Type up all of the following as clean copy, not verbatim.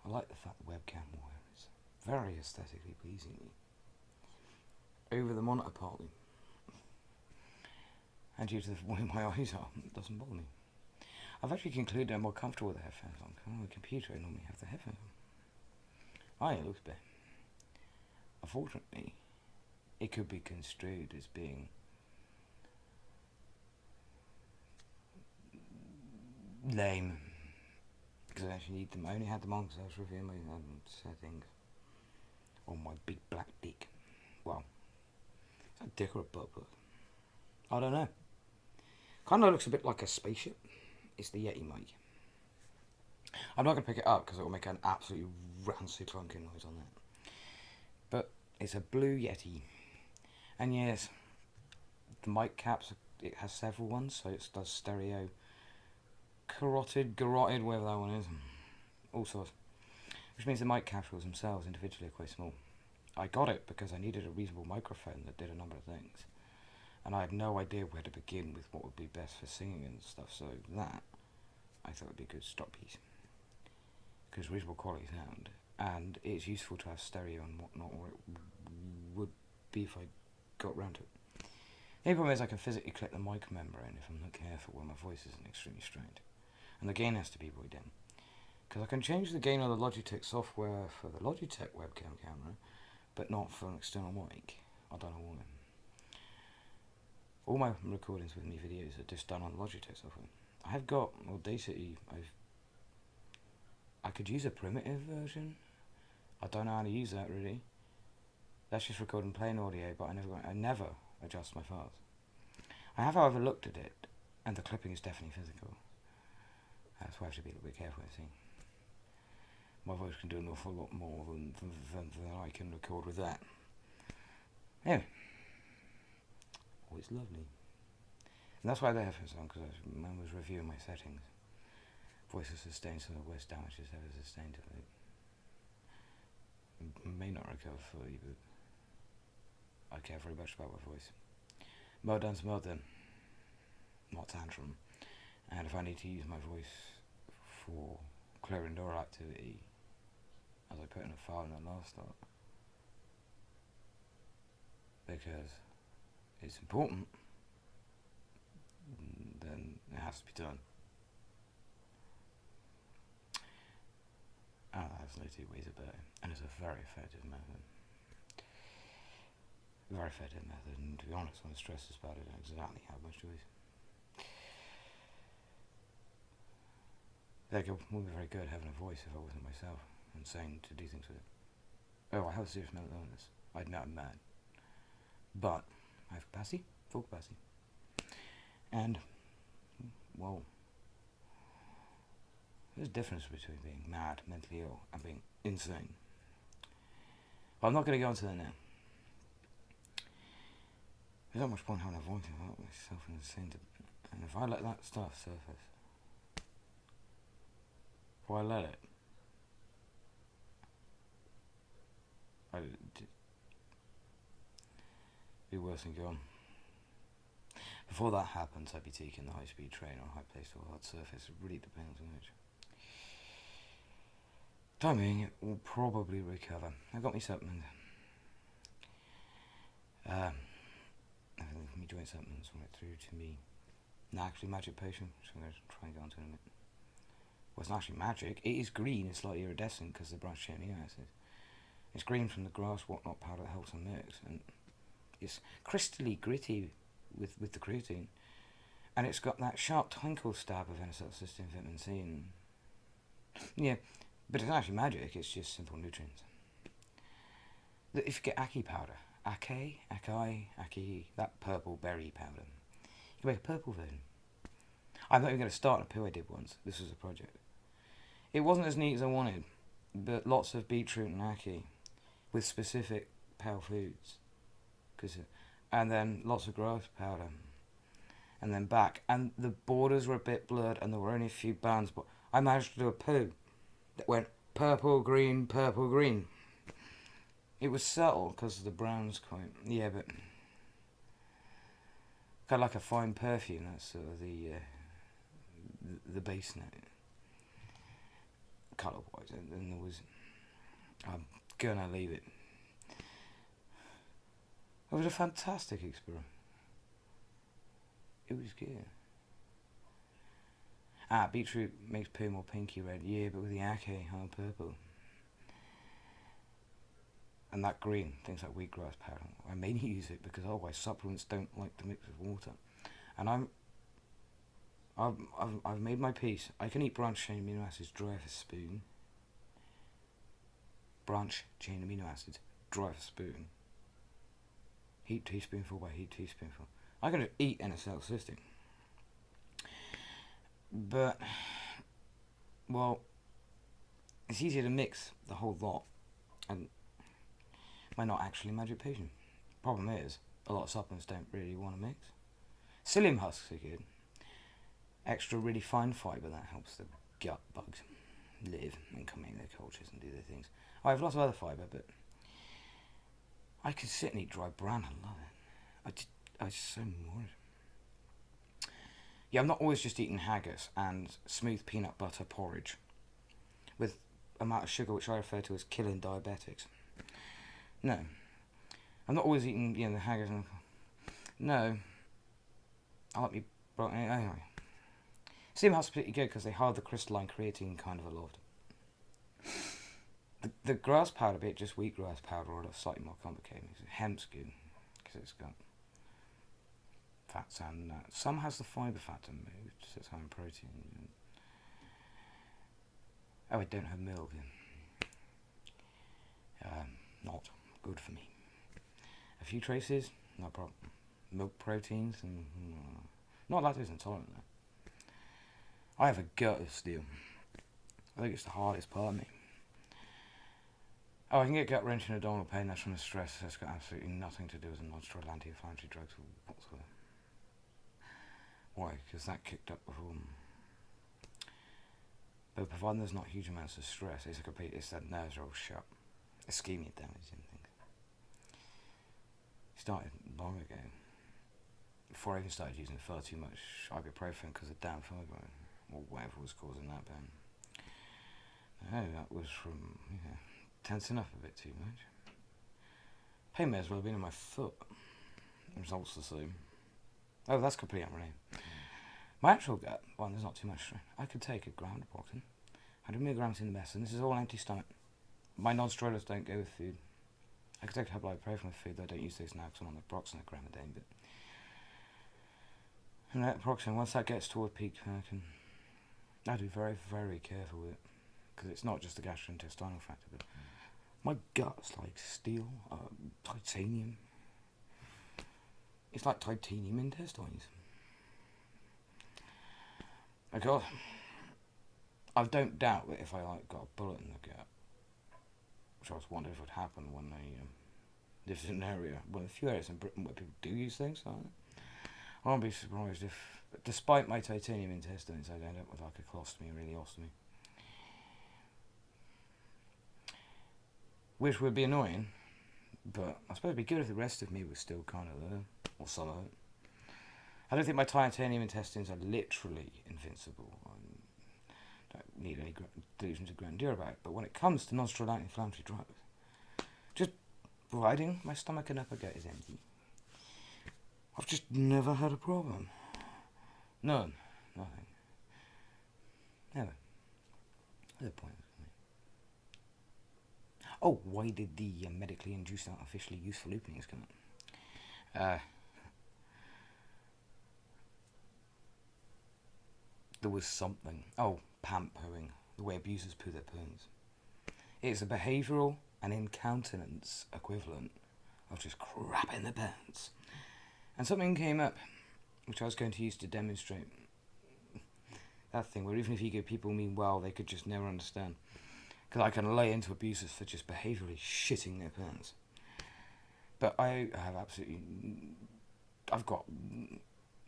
I like the fact the webcam wire is very aesthetically pleasing. Over the monitor partly. And due to the way my eyes are, it doesn't bother me. I've actually concluded I'm more comfortable with the headphones on. On the computer, I normally have the headphones on. It looks better. Unfortunately, it could be construed as being lame, because I actually need them. I only had them on because I was reviewing my settings on my big black dick. Well, is that a dick or a butt plug? I don't know. Kind of looks a bit like a spaceship. It's the Yeti mic. I'm not going to pick it up because it will make an absolutely rancid clunking noise on that. But it's a blue Yeti. And yes, the mic caps, it has several ones, so it does stereo, carotid, garroted, whatever that one is. All sorts. Which means the mic capsules themselves individually are quite small. I got it because I needed a reasonable microphone that did a number of things. And I had no idea where to begin with what would be best for singing and stuff, so that I thought would be a good stop piece. Because reasonable quality sound, and it's useful to have stereo and whatnot, or it would be if I got round to it. The only problem is I can physically clip the mic membrane if I'm not careful when my voice isn't extremely strained. And the gain has to be really dim. Because I can change the gain on the Logitech software for the Logitech webcam camera, but not for an external mic. I don't know why. All my recordings with me videos are just done on Logitech software. I have got Audacity. I could use a primitive version. I don't know how to use that really. That's just recording plain audio, but I never adjust my files. I have, however, looked at it, and the clipping is definitely physical. That's why I have to be a little bit careful. I think my voice can do an awful lot more than I can record with that. Anyway. Oh, it's lovely. And that's why they have it on, because I was reviewing my settings. Voice is sustained, so the worst damage is ever sustained to it. May not recover fully, but I care very much about my voice. Modan's Modan, not tantrum. And if I need to use my voice for clearing door activity, as I put in a file in the last start, because it's important, then it has to be done. There's no two ways about it, and it's a very effective method. Very effective method, and to be honest, when I'm stressed about it, I don't exactly have much choice. It would be very good having a voice if I wasn't myself, and saying to do things with it. Oh, I have a serious mental illness. I admit I'm mad. But I have capacity, full capacity. And, well, there's a difference between being mad, mentally ill, and being insane. But I'm not going to go into that now. There's not much point having a voice about myself and insane. And if I let that stuff surface, if I let it, it'd be worse than gone. Before that happens, I'd be taking the high-speed train on a high place or hard surface. It really depends on which. Timing, it will probably recover. I got me supplements. Me joint supplements went through to me. Now, actually, magic potion, which I'm going to try and go on to in a minute. Well, it's not actually magic. It is green. It's slightly iridescent because of the branched chain amino acids. It's green from the grass whatnot powder that helps on mix, and it's crystally gritty with the creatine, and it's got that sharp twinkle stab of N-acetylcysteine, vitamin C, and yeah, but it's actually magic. It's just simple nutrients. If you get ackee powder, ackee, that purple berry powder, you can make a purple version. I'm not even going to start a pill I did once. This was a project. It wasn't as neat as I wanted, but lots of beetroot and ackee with specific pale foods, and then lots of grass powder, and then back, and the borders were a bit blurred, and there were only a few bands, but I managed to do a poo that went purple, green, purple, green. It was subtle because the brown's quite, yeah, but kind of like a fine perfume. That's sort of the base note. colour-wise, and there was... I'm gonna leave it. It was a fantastic experience. It was good. Beetroot makes poo more pinky red. Yeah, but with the ake on purple. And that green, things like wheatgrass powder. I mainly use it because otherwise supplements don't like to mix with water. And I've made my peace. I can eat branched chain amino acids dry off a spoon. Branch chain amino acids dry off a spoon. Heat teaspoonful by heat teaspoonful. I can just eat NSL cystic. But, well, it's easier to mix the whole lot, and we're not actually magic potion. Problem is, a lot of supplements don't really want to mix. Psyllium husks are good. Extra really fine fibre, that helps the gut bugs live and come in their cultures and do their things. I have lots of other fibre, but I could sit and eat dry bran and love it. I just so worried. Yeah, I'm not always just eating haggis and smooth peanut butter porridge with amount of sugar, which I refer to as killing diabetics. No. I'm not always eating, the haggis and... No. I like me... Anyway. Steam husks are pretty good because they hide the crystalline creatine kind of a lot. The grass powder bit, just wheatgrass powder, or slightly more complicated. Hemp's good because it's got fats and some has the fibre fat in it, which is high in protein. Oh, I don't have milk. Not good for me. A few traces, no problem. Milk proteins and not lactose intolerant though. I have a gut of steel. I think it's the hardest part of me. Oh, I can get gut wrenching and abdominal pain. That's from the stress. That's got absolutely nothing to do with the non-steroidal anti-inflammatory drugs whatsoever. Why? Because that kicked up before. But providing there's not huge amounts of stress, it's that nerves are all shut. Ischemia damage and things. Started long ago. Before I even started using far too much ibuprofen because of damn fibre or whatever was causing that pain. No, that was from tensing up a bit too much. Pain may as well have been in my foot. The results the same. Oh, that's completely unrelated. My actual gut, there's not too much stress. I could take a gram of protein, 100 milligrams in the medicine. This is all empty stomach. My non-steroids don't go with food. I could take a couple of ibuprofen with food, though I don't use those now because I'm on the Proxen a gram a day. And that Proxen, once that gets toward peak, I do very, very careful with it. Because it's not just the gastrointestinal factor, but my gut's like steel, titanium. It's like titanium intestines. I don't doubt that if I got a bullet in the gut, which I was wondering if would happen when I lived in an area, a few areas in Britain where people do use things like that. I won't be surprised if, despite my titanium intestines, I'd end up with like a colostomy or ileostomy. Which would be annoying, but I suppose it'd be good if the rest of me was still kind of there, or some of it. I don't think my titanium intestines are literally invincible. I don't need any delusions of grandeur about it, but when it comes to non-steroidal anti-inflammatory drugs, just providing my stomach and upper gut is empty, I've just never had a problem. None. Nothing. Never. There's a point. Oh, why did the medically induced artificially useful openings come up? There was something. Oh, pant-pooing. The way abusers poo their poons. It's a behavioural and incontinence equivalent of just crapping the pants. And something came up, which I was going to use to demonstrate that thing, where even if you give people mean well, they could just never understand. Because I can lay into abusers for just behaviourally shitting their pants. But I have I've got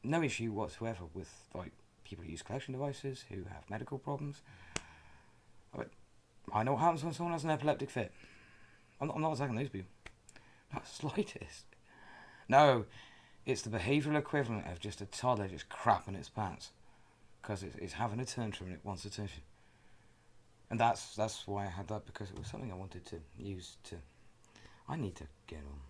no issue whatsoever with people who use collection devices, who have medical problems. I know what happens when someone has an epileptic fit. I'm not attacking those people. Not the slightest. No, it's the behavioural equivalent of just a toddler just crapping its pants. Because it's having a tantrum and it wants attention. And that's why I had that, because it was something I wanted to use to. I need to get on.